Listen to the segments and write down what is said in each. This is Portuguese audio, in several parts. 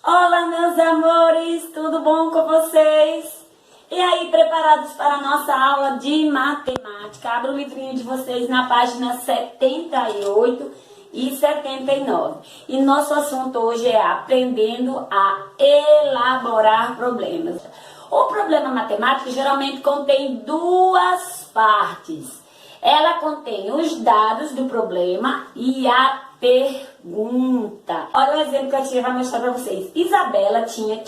Olá, meus amores, tudo bom com vocês? E aí, preparados para a nossa aula de matemática? Abra o livrinho de vocês na página 78 e 79. E nosso assunto hoje é aprendendo a elaborar problemas. O problema matemático geralmente contém duas partes. Ela contém os dados do problema e a pergunta. Olha o exemplo que a tia vai mostrar para vocês. Isabela tinha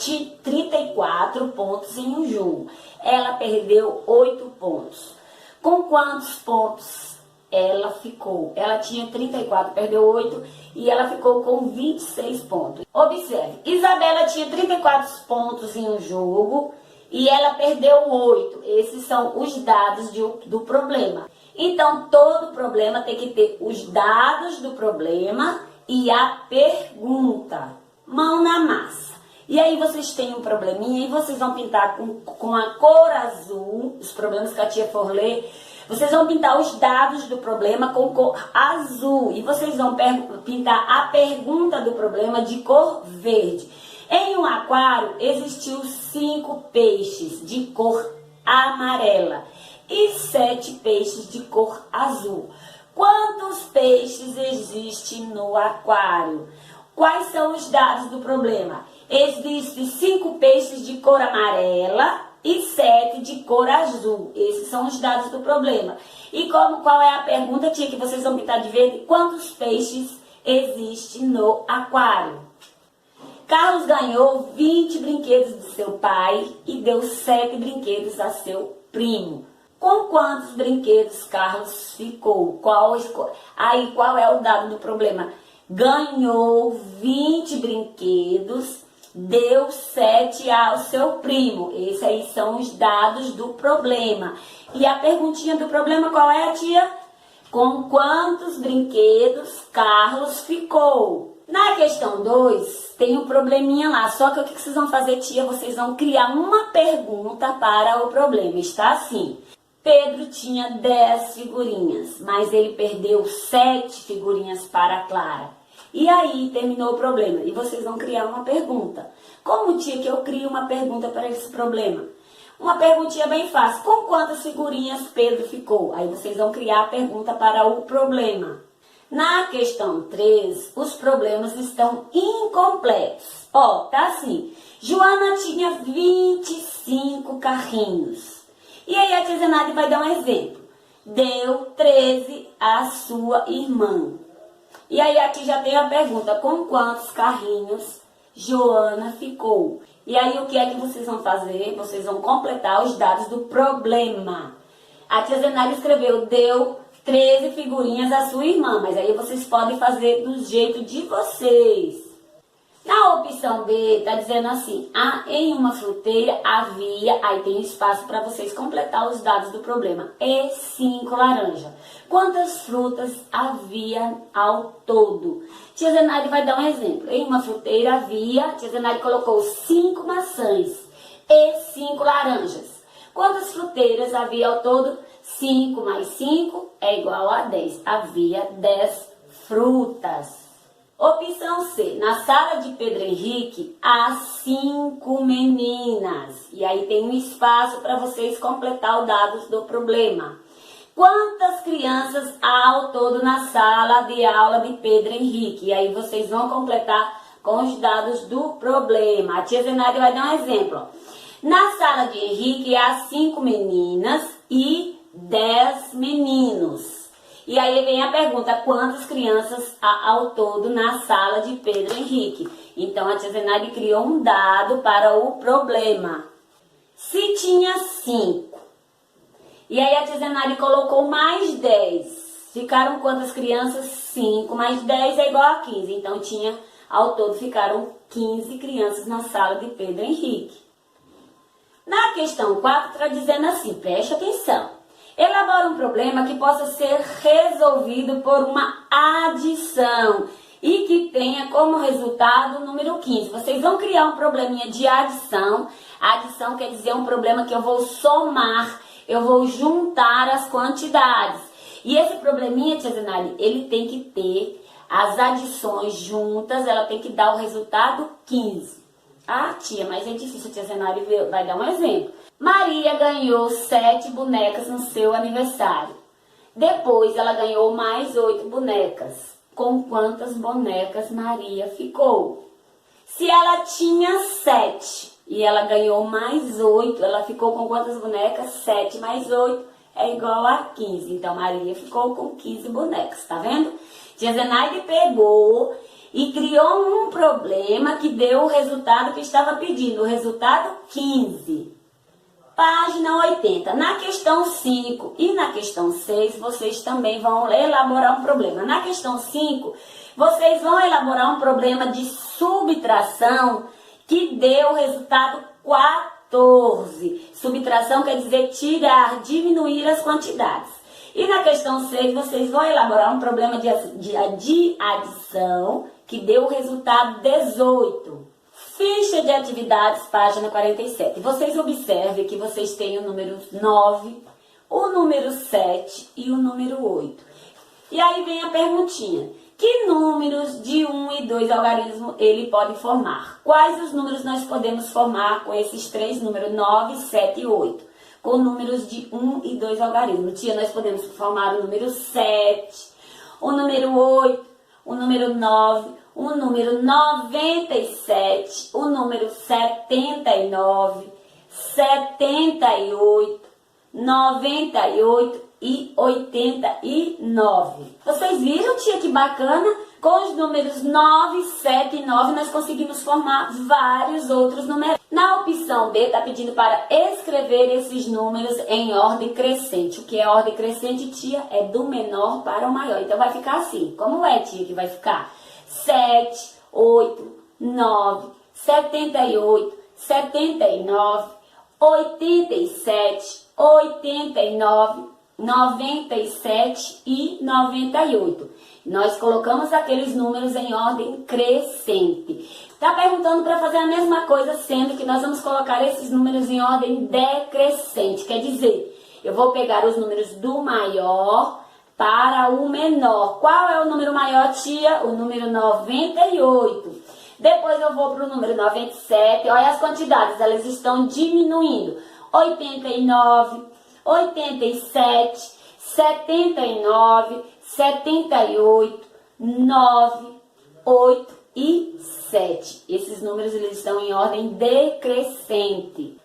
34 pontos em um jogo. Ela perdeu 8 pontos. Com quantos pontos ela ficou? Ela tinha 34, perdeu 8 e ela ficou com 26 pontos. Observe, Isabela tinha 34 pontos em um jogo e ela perdeu 8. Esses são os dados do problema. Então, todo problema tem que ter os dados do problema e a pergunta. Mão na massa. E aí vocês têm um probleminha e vocês vão pintar com a cor azul, os problemas que a tia for ler. Vocês vão pintar os dados do problema com cor azul. E vocês vão pintar a pergunta do problema de cor verde. Em um aquário existiu 5 peixes de cor amarela e 7 peixes de cor azul. Quantos peixes existem no aquário? Quais são os dados do problema? Existem 5 peixes de cor amarela e 7 de cor azul. Esses são os dados do problema. E qual é a pergunta, tia, que vocês vão pintar de verde? Quantos peixes existem no aquário? Carlos ganhou 20 brinquedos de seu pai e deu 7 brinquedos a seu primo. Com quantos brinquedos Carlos ficou? Qual é o dado do problema? Ganhou 20 brinquedos, deu 7 ao seu primo. Esses aí são os dados do problema. E a perguntinha do problema qual é, tia? Com quantos brinquedos Carlos ficou? Na questão 2, tem um probleminha lá. Só que o que vocês vão fazer, tia? Vocês vão criar uma pergunta para o problema. Está assim. Pedro tinha 10 figurinhas, mas ele perdeu 7 figurinhas para a Clara. E aí terminou o problema. E vocês vão criar uma pergunta. Como, tia, que eu crio uma pergunta para esse problema? Uma perguntinha bem fácil. Com quantas figurinhas Pedro ficou? Aí vocês vão criar a pergunta para o problema. Na questão 3, os problemas estão incompletos. Ó, tá assim. Joana tinha 25 carrinhos. E aí a tia Zenaide vai dar um exemplo. Deu 13 à sua irmã. E aí aqui já tem a pergunta. Com quantos carrinhos Joana ficou? E aí o que é que vocês vão fazer? Vocês vão completar os dados do problema. A tia Zenaide escreveu, deu 13 figurinhas à sua irmã. Mas aí vocês podem fazer do jeito de vocês. Na opção B, está dizendo assim, em uma fruteira havia, aí tem espaço para vocês completar os dados do problema, e 5 laranjas. Quantas frutas havia ao todo? Tia Zenaide vai dar um exemplo. Em uma fruteira havia, tia Zenaide colocou 5 maçãs e 5 laranjas. Quantas fruteiras havia ao todo? 5 mais 5 é igual a 10. Havia 10 frutas. Opção C. Na sala de Pedro Henrique, há 5 meninas. E aí tem um espaço para vocês completar os dados do problema. Quantas crianças há ao todo na sala de aula de Pedro Henrique? E aí vocês vão completar com os dados do problema. A tia Zenaide vai dar um exemplo. Na sala de Henrique, há 5 meninas e 10 meninos. E aí vem a pergunta, quantas crianças há ao todo na sala de Pedro Henrique? Então, a tia Zenaide criou um dado para o problema. Se tinha 5, e aí a tia Zenaide colocou mais 10, ficaram quantas crianças? 5 mais 10 é igual a 15. Então, ao todo ficaram 15 crianças na sala de Pedro Henrique. Na questão 4, está dizendo assim, preste atenção. Elabora um problema que possa ser resolvido por uma adição e que tenha como resultado o número 15. Vocês vão criar um probleminha de adição. Adição quer dizer um problema que eu vou somar, eu vou juntar as quantidades. E esse probleminha, tia Zenaide, ele tem que ter as adições juntas, ela tem que dar o resultado 15. Ah, tia, mas é difícil, a tia Zenaide vai dar um exemplo. Maria ganhou 7 bonecas no seu aniversário. Depois ela ganhou mais 8 bonecas. Com quantas bonecas Maria ficou? Se ela tinha 7 e ela ganhou mais 8, ela ficou com quantas bonecas? 7 mais 8 é igual a 15. Então Maria ficou com 15 bonecas, tá vendo? Tia Zenaide pegou e criou um problema que deu o resultado que estava pedindo, o resultado 15. Página 80. Na questão 5 e na questão 6, vocês também vão elaborar um problema. Na questão 5, vocês vão elaborar um problema de subtração que deu o resultado 14. Subtração quer dizer tirar, diminuir as quantidades. E na questão 6, vocês vão elaborar um problema de adição que deu o resultado 18. Ficha de atividades, página 47. Vocês observem que vocês têm o número 9, o número 7 e o número 8. E aí vem a perguntinha. Que números de 1 e 2 algarismos ele pode formar? Quais os números nós podemos formar com esses 3 números, 9, 7 e 8? Com números de 1 e 2 algarismos. Tia, nós podemos formar o número 7, o número 8, o número 9, o número 97, o número 79, 78, 98 e 89. Vocês viram, tia, que bacana? Com os números 9, 7 e 9, nós conseguimos formar vários outros números. Na opção B, está pedindo para escrever esses números em ordem crescente. O que é ordem crescente, tia? É do menor para o maior. Então, vai ficar assim. Como é, tia, que vai ficar? 7, 8, 9, 78, 79, 87, 89, 97 e 98. Nós colocamos aqueles números em ordem crescente. Está perguntando para fazer a mesma coisa, sendo que nós vamos colocar esses números em ordem decrescente. Quer dizer, eu vou pegar os números do maior para o menor. Qual é o número maior, tia? O número 98. Depois eu vou para o número 97. Olha as quantidades, elas estão diminuindo. 89, 87, 79, 78, 9, 8 e 7. Esses números eles estão em ordem decrescente.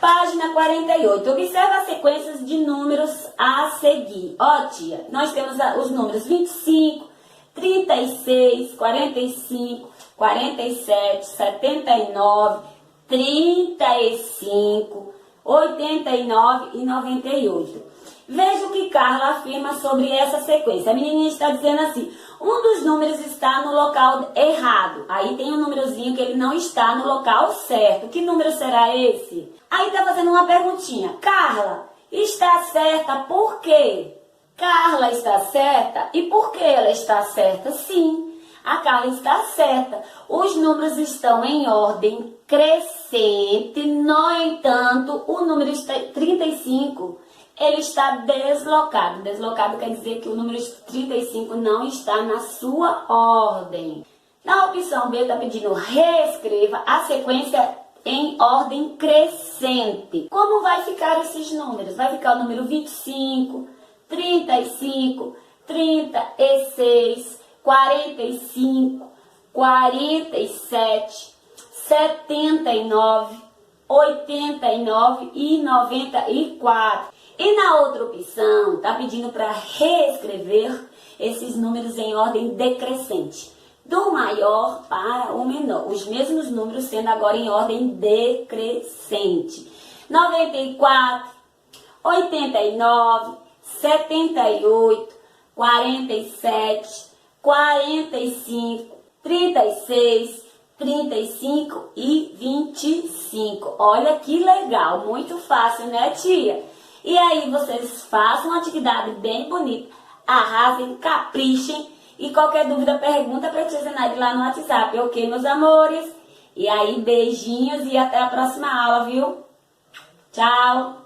Página 48. Observa as sequências de números a seguir. Ó, tia, nós temos os números 25, 36, 45, 47, 79, 35, 89 e 98. Veja o que Carla afirma sobre essa sequência. A menininha está dizendo assim: um dos números está no local errado. Aí tem um númerozinho que ele não está no local certo. Que número será esse? Aí está fazendo uma perguntinha. Carla, está certa por quê? Carla está certa? E por que ela está certa? Sim, a Carla está certa. Os números estão em ordem crescente. No entanto, o número 35... ele está deslocado. Deslocado quer dizer que o número 35 não está na sua ordem. Na opção B está pedindo reescreva a sequência em ordem crescente. Como vai ficar esses números? Vai ficar o número 25, 35, 36, 45, 47, 79, 89 e 94. E na outra opção, está pedindo para reescrever esses números em ordem decrescente, do maior para o menor. Os mesmos números sendo agora em ordem decrescente. 94, 89, 78, 47, 45, 36, 35 e 25. Olha que legal, muito fácil, né, tia? E aí vocês façam uma atividade bem bonita, arrasem, caprichem. E qualquer dúvida, pergunta para a tia Zenaide lá no WhatsApp, ok, meus amores? E aí, beijinhos e até a próxima aula, viu? Tchau!